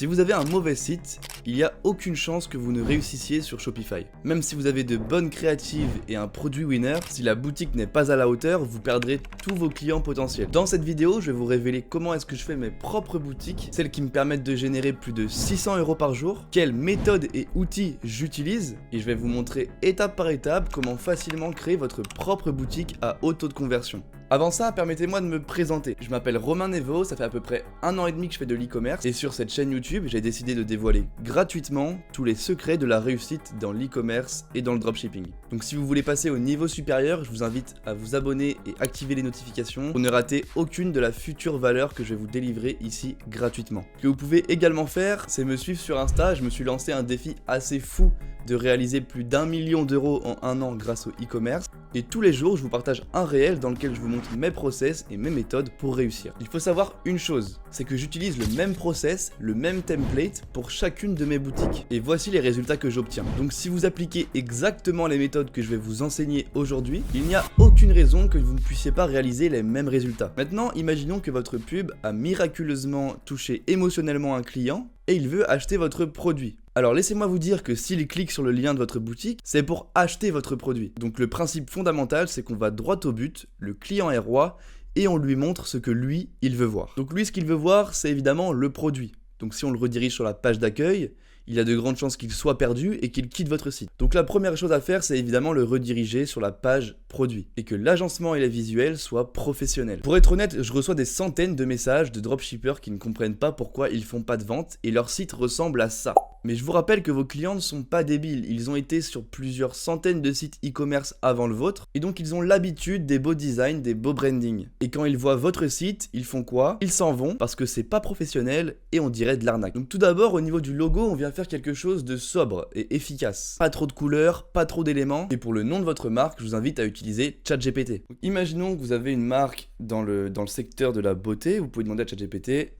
Si vous avez un mauvais site, il n'y a aucune chance que vous ne réussissiez sur Shopify. Même si vous avez de bonnes créatives et un produit winner, si la boutique n'est pas à la hauteur, vous perdrez tous vos clients potentiels. Dans cette vidéo, je vais vous révéler comment est-ce que je fais mes propres boutiques, celles qui me permettent de générer plus de 600 € par jour, quelles méthodes et outils j'utilise, et je vais vous montrer étape par étape comment facilement créer votre propre boutique à haut taux de conversion. Avant ça, permettez-moi de me présenter. Je m'appelle Romain Nevo, ça fait à peu près 1 an et demi que je fais de l'e-commerce et sur cette chaîne YouTube, j'ai décidé de dévoiler gratuitement tous les secrets de la réussite dans l'e-commerce et dans le dropshipping. Donc si vous voulez passer au niveau supérieur, je vous invite à vous abonner et activer les notifications pour ne rater aucune de la future valeur que je vais vous délivrer ici gratuitement. Ce que vous pouvez également faire, c'est me suivre sur Insta. Je me suis lancé un défi assez fou de réaliser plus d'1 million d'euros en 1 an grâce au e-commerce. Et tous les jours, je vous partage un réel dans lequel je vous montre mes process et mes méthodes pour réussir. Il faut savoir une chose, c'est que j'utilise le même process, le même template pour chacune de mes boutiques. Et voici les résultats que j'obtiens. Donc si vous appliquez exactement les méthodes que je vais vous enseigner aujourd'hui, il n'y a aucune raison que vous ne puissiez pas réaliser les mêmes résultats. Maintenant, imaginons que votre pub a miraculeusement touché émotionnellement un client et il veut acheter votre produit. Alors laissez-moi vous dire que s'il clique sur le lien de votre boutique, c'est pour acheter votre produit. Donc le principe fondamental, c'est qu'on va droit au but, le client est roi, et on lui montre ce que lui, il veut voir. Donc lui, ce qu'il veut voir, c'est évidemment le produit. Donc si on le redirige sur la page d'accueil, il y a de grandes chances qu'il soit perdu et qu'il quitte votre site. Donc la première chose à faire, c'est évidemment le rediriger sur la page produit et que l'agencement et les visuels soient professionnels. Pour être honnête, je reçois des centaines de messages de dropshippers qui ne comprennent pas pourquoi ils font pas de vente et leur site ressemble à ça. Mais je vous rappelle que vos clients ne sont pas débiles, ils ont été sur plusieurs centaines de sites e-commerce avant le vôtre et donc ils ont l'habitude des beaux designs, des beaux brandings. Et quand ils voient votre site, ils font quoi? Ils s'en vont parce que c'est pas professionnel et on dirait de l'arnaque. Donc tout d'abord, au niveau du logo, on vient faire quelque chose de sobre et efficace. Pas trop de couleurs, pas trop d'éléments. Et pour le nom de votre marque, je vous invite à utiliser ChatGPT. Donc, imaginons que vous avez une marque dans le secteur de la beauté, vous pouvez demander à ChatGPT,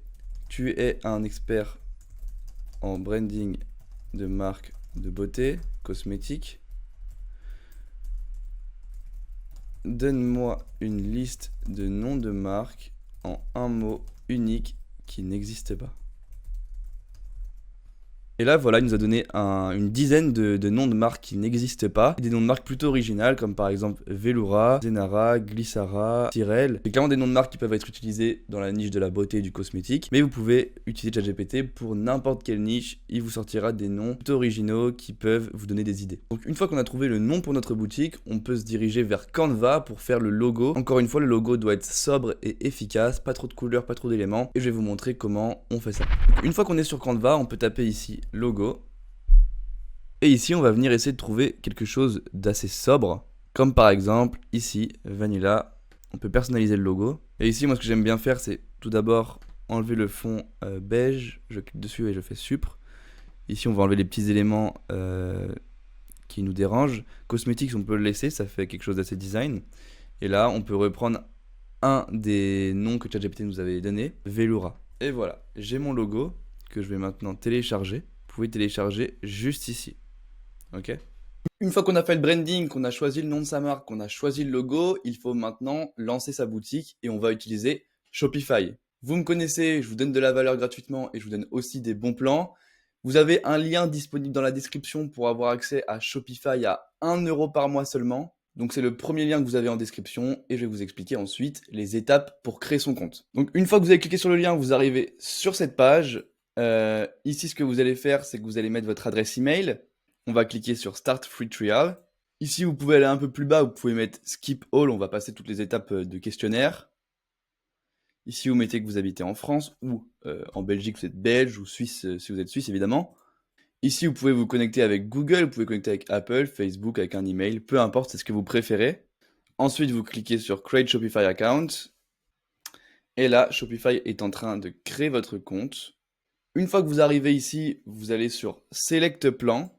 tu es un expert en branding de marque de beauté, cosmétique. Donne-moi une liste de noms de marques en un mot unique qui n'existe pas. Et là, voilà, il nous a donné une dizaine de noms de marques qui n'existent pas. Des noms de marques plutôt originales, comme par exemple Velura, Zenara, Glyssara, Tyrell. C'est clairement des noms de marques qui peuvent être utilisés dans la niche de la beauté et du cosmétique. Mais vous pouvez utiliser ChatGPT pour n'importe quelle niche. Il vous sortira des noms plutôt originaux qui peuvent vous donner des idées. Donc une fois qu'on a trouvé le nom pour notre boutique, on peut se diriger vers Canva pour faire le logo. Encore une fois, le logo doit être sobre et efficace. Pas trop de couleurs, pas trop d'éléments. Et je vais vous montrer comment on fait ça. Donc, une fois qu'on est sur Canva, on peut taper ici logo. Et ici, on va venir essayer de trouver quelque chose d'assez sobre, comme par exemple ici, Vanilla. On peut personnaliser le logo. Et ici, moi, ce que j'aime bien faire, c'est tout d'abord enlever le fond beige. Je clique dessus et je fais supre. Ici, on va enlever les petits éléments qui nous dérangent. Cosmetics, on peut le laisser, ça fait quelque chose d'assez design. Et là, on peut reprendre un des noms que ChatGPT nous avait donné, Velura. Et voilà, j'ai mon logo que je vais maintenant télécharger. Vous pouvez télécharger juste ici. Ok. Une fois qu'on a fait le branding, qu'on a choisi le nom de sa marque, qu'on a choisi le logo, il faut maintenant lancer sa boutique et on va utiliser Shopify. Vous me connaissez, je vous donne de la valeur gratuitement et je vous donne aussi des bons plans. Vous avez un lien disponible dans la description pour avoir accès à Shopify à 1 € par mois seulement. Donc c'est le premier lien que vous avez en description et je vais vous expliquer ensuite les étapes pour créer son compte. Donc une fois que vous avez cliqué sur le lien, vous arrivez sur cette page. Ici, ce que vous allez faire, c'est que vous allez mettre votre adresse email. On va cliquer sur Start Free Trial. Ici, vous pouvez aller un peu plus bas, vous pouvez mettre Skip All. On va passer toutes les étapes de questionnaire. Ici, vous mettez que vous habitez en France ou en Belgique, vous êtes belge ou suisse, si vous êtes suisse, évidemment. Ici, vous pouvez vous connecter avec Google, vous pouvez connecter avec Apple, Facebook, avec un email, peu importe, c'est ce que vous préférez. Ensuite, vous cliquez sur Create Shopify Account. Et là, Shopify est en train de créer votre compte. Une fois que vous arrivez ici, vous allez sur Select Plan.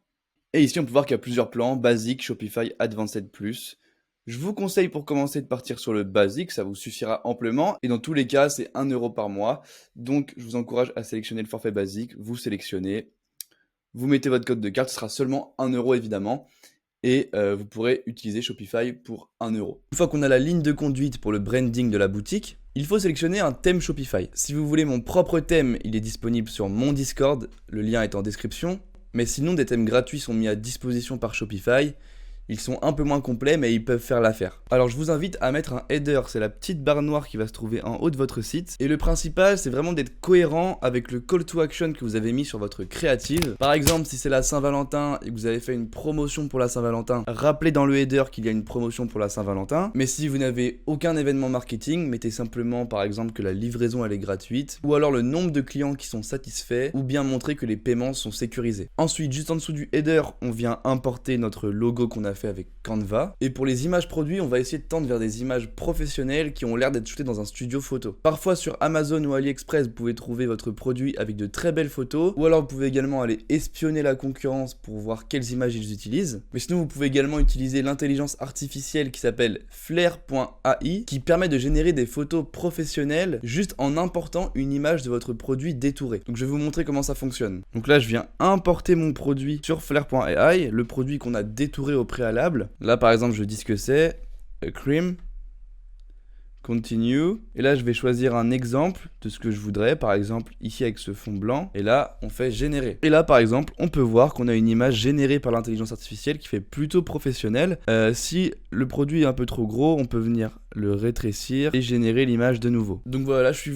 Et ici, on peut voir qu'il y a plusieurs plans, Basic, Shopify, Advanced Plus. Je vous conseille pour commencer de partir sur le Basic, ça vous suffira amplement. Et dans tous les cas, c'est 1 € par mois. Donc, je vous encourage à sélectionner le forfait Basique. Vous sélectionnez, vous mettez votre code de carte, ce sera seulement 1 € évidemment. et vous pourrez utiliser Shopify pour 1 €. Une fois qu'on a la ligne de conduite pour le branding de la boutique, il faut sélectionner un thème Shopify. Si vous voulez mon propre thème, il est disponible sur mon Discord, le lien est en description. Mais sinon, des thèmes gratuits sont mis à disposition par Shopify. Ils sont un peu moins complets, mais ils peuvent faire l'affaire. Alors je vous invite à mettre un header, c'est la petite barre noire qui va se trouver en haut de votre site. Et le principal, c'est vraiment d'être cohérent avec le call to action que vous avez mis sur votre créative. Par exemple, si c'est la Saint-Valentin et que vous avez fait une promotion pour la Saint-Valentin, rappelez dans le header qu'il y a une promotion pour la Saint-Valentin. Mais si vous n'avez aucun événement marketing, mettez simplement par exemple que la livraison elle est gratuite, ou alors le nombre de clients qui sont satisfaits, ou bien montrer que les paiements sont sécurisés. Ensuite, juste en dessous du header, on vient importer notre logo qu'on a fait avec Canva. Et pour les images produits, on va essayer de tendre vers des images professionnelles qui ont l'air d'être shootées dans un studio photo. Parfois sur Amazon ou AliExpress, vous pouvez trouver votre produit avec de très belles photos, ou alors vous pouvez également aller espionner la concurrence pour voir quelles images ils utilisent. Mais sinon, vous pouvez également utiliser l'intelligence artificielle qui s'appelle Flare.ai, qui permet de générer des photos professionnelles juste en important une image de votre produit détouré. Donc je vais vous montrer comment ça fonctionne. Donc là, je viens importer mon produit sur Flare.ai, le produit qu'on a détouré au préalable. Là par exemple je dis ce que c'est, cream, continue, et là je vais choisir un exemple de ce que je voudrais, par exemple ici avec ce fond blanc, et là on fait générer. Et là par exemple on peut voir qu'on a une image générée par l'intelligence artificielle qui fait plutôt professionnel. Si le produit est un peu trop gros, on peut venir le rétrécir et générer l'image de nouveau. Donc voilà, je suis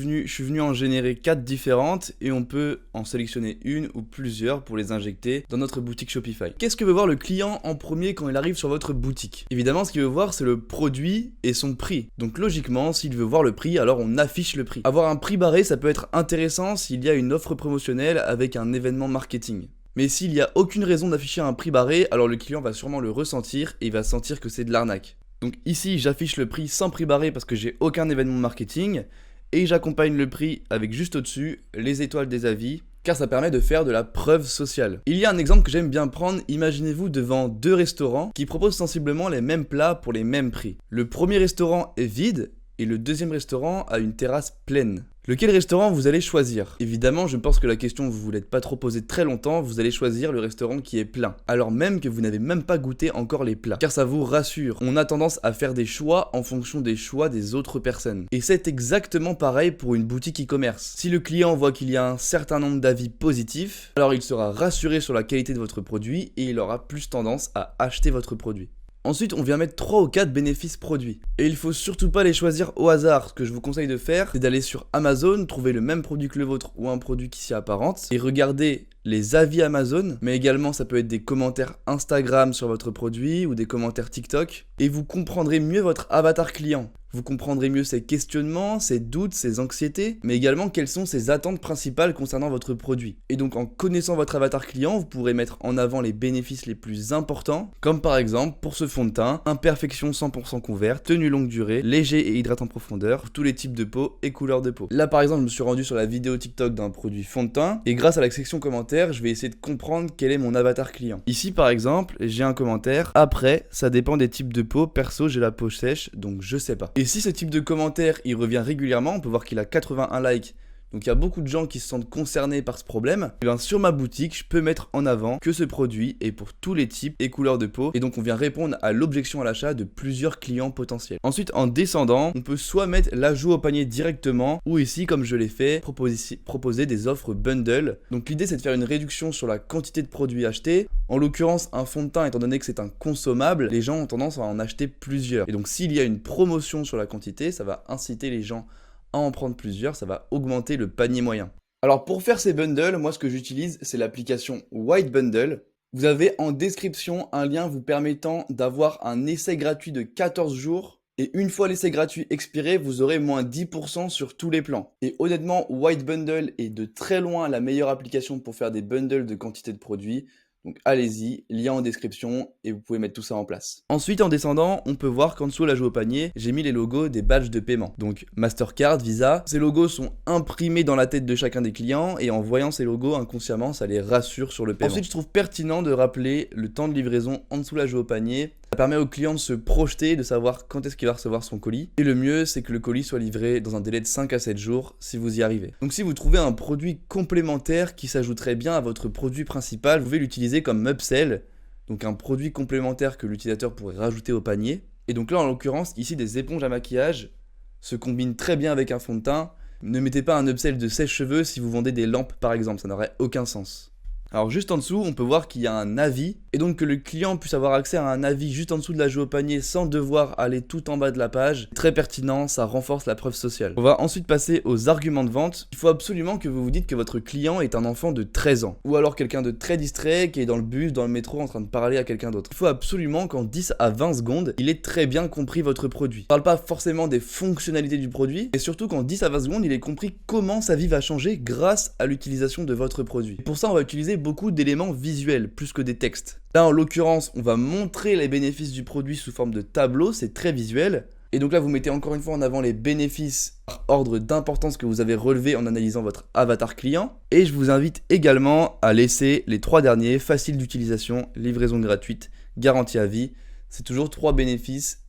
venu en générer 4 différentes et on peut en sélectionner une ou plusieurs pour les injecter dans notre boutique Shopify. Qu'est-ce que veut voir le client en premier quand il arrive sur votre boutique? Évidemment, ce qu'il veut voir, c'est le produit et son prix. Donc logiquement, s'il veut voir le prix, alors on affiche le prix. Avoir un prix barré, ça peut être intéressant s'il y a une offre promotionnelle avec un événement marketing. Mais s'il n'y a aucune raison d'afficher un prix barré, alors le client va sûrement le ressentir et il va sentir que c'est de l'arnaque. Donc ici, j'affiche le prix sans prix barré parce que j'ai aucun événement marketing et j'accompagne le prix avec juste au-dessus les étoiles des avis car ça permet de faire de la preuve sociale. Il y a un exemple que j'aime bien prendre, imaginez-vous devant 2 restaurants qui proposent sensiblement les mêmes plats pour les mêmes prix. Le premier restaurant est vide et le deuxième restaurant a une terrasse pleine. Lequel restaurant vous allez choisir? Évidemment, je pense que la question vous l'êtes pas trop posée très longtemps, vous allez choisir le restaurant qui est plein. Alors même que vous n'avez même pas goûté encore les plats. Car ça vous rassure, on a tendance à faire des choix en fonction des choix des autres personnes. Et c'est exactement pareil pour une boutique e-commerce. Si le client voit qu'il y a un certain nombre d'avis positifs, alors il sera rassuré sur la qualité de votre produit et il aura plus tendance à acheter votre produit. Ensuite, on vient mettre 3 ou 4 bénéfices produits. Et il faut surtout pas les choisir au hasard. Ce que je vous conseille de faire, c'est d'aller sur Amazon, trouver le même produit que le vôtre ou un produit qui s'y apparente et regarder les avis Amazon, mais également ça peut être des commentaires Instagram sur votre produit ou des commentaires TikTok et vous comprendrez mieux votre avatar client. Vous comprendrez mieux ses questionnements, ses doutes, ses anxiétés, mais également quelles sont ses attentes principales concernant votre produit. Et donc en connaissant votre avatar client, vous pourrez mettre en avant les bénéfices les plus importants, comme par exemple pour ce fond de teint, imperfection 100% couverte, tenue longue durée, léger et hydrate en profondeur, pour tous les types de peau et couleurs de peau. Là par exemple, je me suis rendu sur la vidéo TikTok d'un produit fond de teint, et grâce à la section commentaires, je vais essayer de comprendre quel est mon avatar client. Ici par exemple, j'ai un commentaire, après, ça dépend des types de peau, perso j'ai la peau sèche, donc je sais pas. Et si ce type de commentaire il revient régulièrement, on peut voir qu'il a 81 likes, donc il y a beaucoup de gens qui se sentent concernés par ce problème, et bien sur ma boutique je peux mettre en avant que ce produit est pour tous les types et couleurs de peau, et donc on vient répondre à l'objection à l'achat de plusieurs clients potentiels. Ensuite en descendant, on peut soit mettre l'ajout au panier directement, ou ici comme je l'ai fait, proposer des offres bundle. Donc l'idée c'est de faire une réduction sur la quantité de produits achetés. En l'occurrence un fond de teint, étant donné que c'est un consommable, les gens ont tendance à en acheter plusieurs. Et donc s'il y a une promotion sur la quantité, ça va inciter les gens à en prendre plusieurs, ça va augmenter le panier moyen. Alors pour faire ces bundles, moi ce que j'utilise c'est l'application White Bundle. Vous avez en description un lien vous permettant d'avoir un essai gratuit de 14 jours. Et une fois l'essai gratuit expiré, vous aurez moins 10% sur tous les plans. Et honnêtement, White Bundle est de très loin la meilleure application pour faire des bundles de quantité de produits. Donc allez-y, lien en description et vous pouvez mettre tout ça en place. Ensuite en descendant, on peut voir qu'en dessous l'ajout au panier, j'ai mis les logos des badges de paiement. Donc Mastercard, Visa, ces logos sont imprimés dans la tête de chacun des clients et en voyant ces logos inconsciemment, ça les rassure sur le paiement. Ensuite je trouve pertinent de rappeler le temps de livraison en dessous l'ajout au panier. Ça permet au client de se projeter, de savoir quand est-ce qu'il va recevoir son colis. Et le mieux, c'est que le colis soit livré dans un délai de 5 à 7 jours si vous y arrivez. Donc si vous trouvez un produit complémentaire qui s'ajouterait bien à votre produit principal, vous pouvez l'utiliser comme upsell. donc un produit complémentaire que l'utilisateur pourrait rajouter au panier. Et donc là, en l'occurrence, ici, des éponges à maquillage se combinent très bien avec un fond de teint. Ne mettez pas un upsell de sèche-cheveux si vous vendez des lampes par exemple, ça n'aurait aucun sens. Alors juste en dessous, on peut voir qu'il y a un avis, et donc que le client puisse avoir accès à un avis juste en dessous de l'ajout au panier sans devoir aller tout en bas de la page. Très pertinent, ça renforce la preuve sociale. On va ensuite passer aux arguments de vente. Il faut absolument que vous vous dites que votre client est un enfant de 13 ans, ou alors quelqu'un de très distrait qui est dans le bus, dans le métro en train de parler à quelqu'un d'autre. Il faut absolument qu'en 10 à 20 secondes, il ait très bien compris votre produit. On parle pas forcément des fonctionnalités du produit, et surtout qu'en 10 à 20 secondes, il ait compris comment sa vie va changer grâce à l'utilisation de votre produit. Et pour ça, on va utiliser beaucoup d'éléments visuels plus que des textes. Là, en l'occurrence, on va montrer les bénéfices du produit sous forme de tableau, c'est très visuel. Et donc là, vous mettez encore une fois en avant les bénéfices par ordre d'importance que vous avez relevé en analysant votre avatar client. Et je vous invite également à laisser les 3 derniers, facile d'utilisation, livraison gratuite, garantie à vie. C'est toujours 3 bénéfices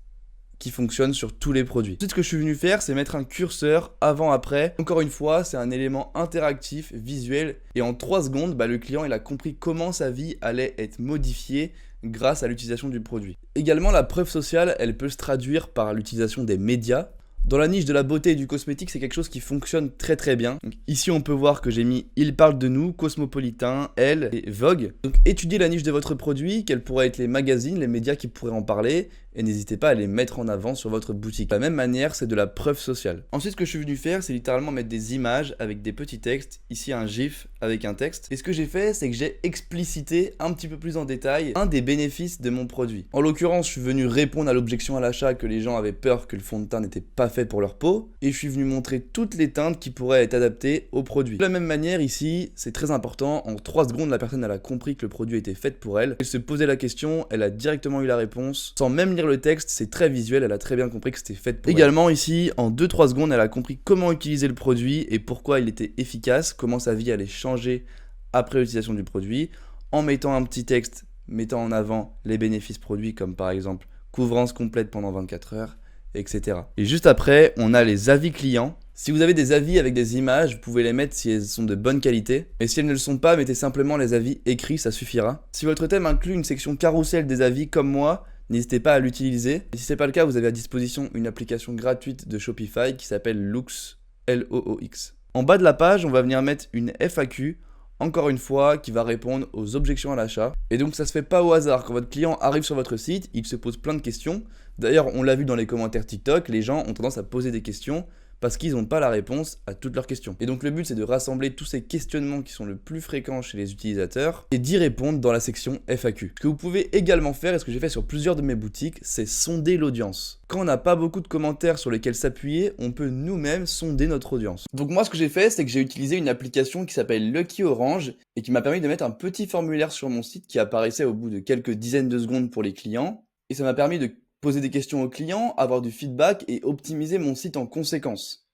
qui fonctionne sur tous les produits. Ensuite, ce que je suis venu faire, c'est mettre un curseur avant-après. Encore une fois, c'est un élément interactif, visuel, et en 3 secondes, le client il a compris comment sa vie allait être modifiée grâce à l'utilisation du produit. Également, la preuve sociale, elle peut se traduire par l'utilisation des médias. Dans la niche de la beauté et du cosmétique, c'est quelque chose qui fonctionne très très bien. Donc, ici, on peut voir que j'ai mis Il parle de nous, Cosmopolitain, Elle et Vogue. Donc, étudiez la niche de votre produit, quels pourraient être les magazines, les médias qui pourraient en parler, et n'hésitez pas à les mettre en avant sur votre boutique. De la même manière, c'est de la preuve sociale. Ensuite, ce que je suis venu faire, c'est littéralement mettre des images avec des petits textes. Ici, un GIF avec un texte. Et ce que j'ai fait, c'est que j'ai explicité un petit peu plus en détail un des bénéfices de mon produit. En l'occurrence, je suis venu répondre à l'objection à l'achat que les gens avaient peur que le fond de teint n'était pas fait pour leur peau. Et je suis venu montrer toutes les teintes qui pourraient être adaptées au produit. De la même manière, ici, c'est très important. En 3 secondes, la personne elle a compris que le produit était fait pour elle. Elle se posait la question, elle a directement eu la réponse. Sans même lire le texte, c'est très visuel, elle a très bien compris que c'était fait pour elle. Également ici, en 2-3 secondes, elle a compris comment utiliser le produit et pourquoi il était efficace, comment sa vie allait changer après l'utilisation du produit, en mettant un petit texte mettant en avant les bénéfices produits comme par exemple couvrance complète pendant 24 heures, etc. Et juste après, on a les avis clients. Si vous avez des avis avec des images, vous pouvez les mettre si elles sont de bonne qualité. Et si elles ne le sont pas, mettez simplement les avis écrits, ça suffira. Si votre thème inclut une section carrousel des avis comme moi, n'hésitez pas à l'utiliser. Et si ce n'est pas le cas, vous avez à disposition une application gratuite de Shopify qui s'appelle Loox, L-O-O-X. En bas de la page, on va venir mettre une FAQ, encore une fois, qui va répondre aux objections à l'achat. Et donc ça se fait pas au hasard. Quand votre client arrive sur votre site, il se pose plein de questions. D'ailleurs, on l'a vu dans les commentaires TikTok, les gens ont tendance à poser des questions parce qu'ils n'ont pas la réponse à toutes leurs questions. Et donc le but, c'est de rassembler tous ces questionnements qui sont le plus fréquents chez les utilisateurs et d'y répondre dans la section FAQ. Ce que vous pouvez également faire, et ce que j'ai fait sur plusieurs de mes boutiques, c'est sonder l'audience. Quand on n'a pas beaucoup de commentaires sur lesquels s'appuyer, on peut nous-mêmes sonder notre audience. Donc moi, ce que j'ai fait, c'est que j'ai utilisé une application qui s'appelle Lucky Orange et qui m'a permis de mettre un petit formulaire sur mon site qui apparaissait au bout de quelques dizaines de secondes pour les clients. Et ça m'a permis de poser des questions aux clients, avoir du feedback et optimiser mon site en conséquence.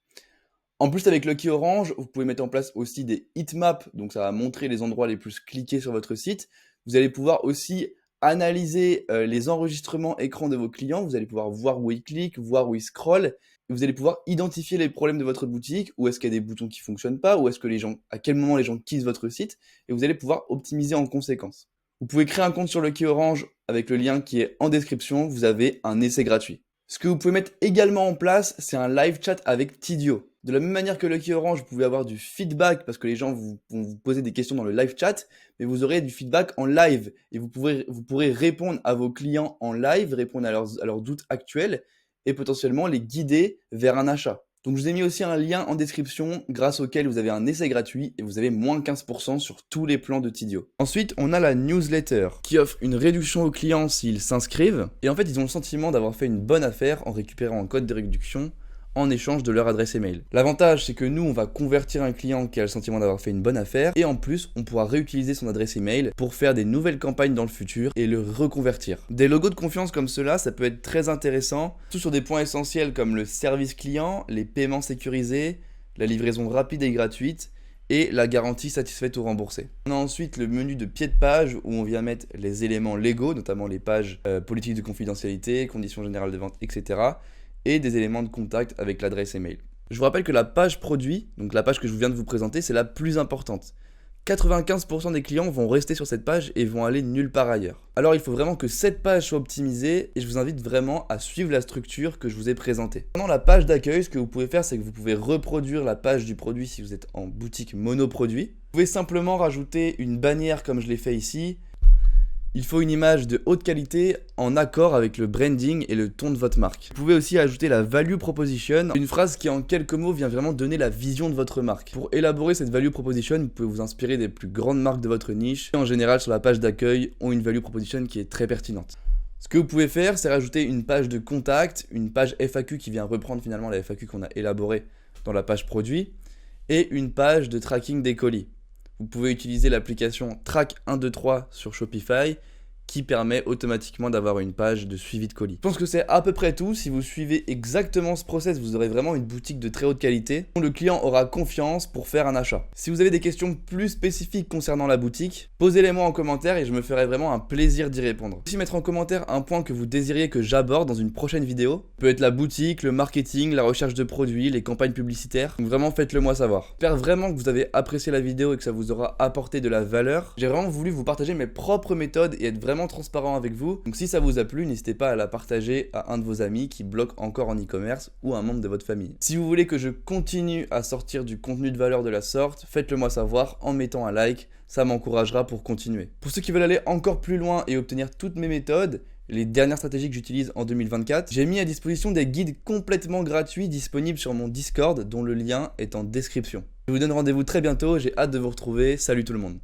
En plus, avec Lucky Orange, vous pouvez mettre en place aussi des heatmaps, donc ça va montrer les endroits les plus cliqués sur votre site. Vous allez pouvoir aussi analyser les enregistrements écran de vos clients, vous allez pouvoir voir où ils cliquent, voir où ils scrollent, et vous allez pouvoir identifier les problèmes de votre boutique, où est-ce qu'il y a des boutons qui ne fonctionnent pas, où est-ce que à quel moment les gens quittent votre site, et vous allez pouvoir optimiser en conséquence. Vous pouvez créer un compte sur Lucky Orange avec le lien qui est en description, vous avez un essai gratuit. Ce que vous pouvez mettre également en place, c'est un live chat avec Tidio. De la même manière que Lucky Orange, vous pouvez avoir du feedback parce que les gens vont vous poser des questions dans le live chat, mais vous aurez du feedback en live et vous pourrez répondre à vos clients en live, répondre à leurs doutes actuels et potentiellement les guider vers un achat. Donc je vous ai mis aussi un lien en description grâce auquel vous avez un essai gratuit et vous avez moins 15% sur tous les plans de Tidio. Ensuite, on a la newsletter qui offre une réduction aux clients s'ils s'inscrivent. Et en fait, ils ont le sentiment d'avoir fait une bonne affaire en récupérant un code de réduction en échange de leur adresse email. L'avantage, c'est que nous, on va convertir un client qui a le sentiment d'avoir fait une bonne affaire et en plus, on pourra réutiliser son adresse email pour faire des nouvelles campagnes dans le futur et le reconvertir. Des logos de confiance comme cela, ça peut être très intéressant, surtout sur des points essentiels comme le service client, les paiements sécurisés, la livraison rapide et gratuite et la garantie satisfaite ou remboursée. On a ensuite le menu de pied de page où on vient mettre les éléments légaux, notamment les pages politiques de confidentialité, conditions générales de vente, etc. et des éléments de contact avec l'adresse email. Je vous rappelle que la page produit, donc la page que je viens de vous présenter, c'est la plus importante. 95% des clients vont rester sur cette page et vont aller nulle part ailleurs. Alors il faut vraiment que cette page soit optimisée et je vous invite vraiment à suivre la structure que je vous ai présentée. Pendant la page d'accueil, ce que vous pouvez faire, c'est que vous pouvez reproduire la page du produit si vous êtes en boutique monoproduit. Vous pouvez simplement rajouter une bannière comme je l'ai fait ici. Il faut une image de haute qualité en accord avec le branding et le ton de votre marque. Vous pouvez aussi ajouter la value proposition, une phrase qui en quelques mots vient vraiment donner la vision de votre marque. Pour élaborer cette value proposition, vous pouvez vous inspirer des plus grandes marques de votre niche. En général, sur la page d'accueil, ont une value proposition qui est très pertinente. Ce que vous pouvez faire, c'est rajouter une page de contact, une page FAQ qui vient reprendre finalement la FAQ qu'on a élaborée dans la page produit, et une page de tracking des colis. Vous pouvez utiliser l'application Track123 sur Shopify qui permet automatiquement d'avoir une page de suivi de colis. Je pense que c'est à peu près tout. Si vous suivez exactement ce process, vous aurez vraiment une boutique de très haute qualité. Le client aura confiance pour faire un achat. Si vous avez des questions plus spécifiques concernant la boutique, posez-les-moi en commentaire et je me ferai vraiment un plaisir d'y répondre. Aussi mettre en commentaire un point que vous désiriez que j'aborde dans une prochaine vidéo. Ça peut être la boutique, le marketing, la recherche de produits, les campagnes publicitaires. Donc vraiment faites-le moi savoir. J'espère vraiment que vous avez apprécié la vidéo et que ça vous aura apporté de la valeur. J'ai vraiment voulu vous partager mes propres méthodes et être vraiment transparent avec vous. Donc si ça vous a plu, n'hésitez pas à la partager à un de vos amis qui bloque encore en e-commerce ou à un membre de votre famille. Si vous voulez que je continue à sortir du contenu de valeur de la sorte, faites-le moi savoir en mettant un like, ça m'encouragera pour continuer. Pour ceux qui veulent aller encore plus loin et obtenir toutes mes méthodes, les dernières stratégies que j'utilise en 2024, j'ai mis à disposition des guides complètement gratuits disponibles sur mon Discord dont le lien est en description. Je vous donne rendez-vous très bientôt, j'ai hâte de vous retrouver, salut tout le monde.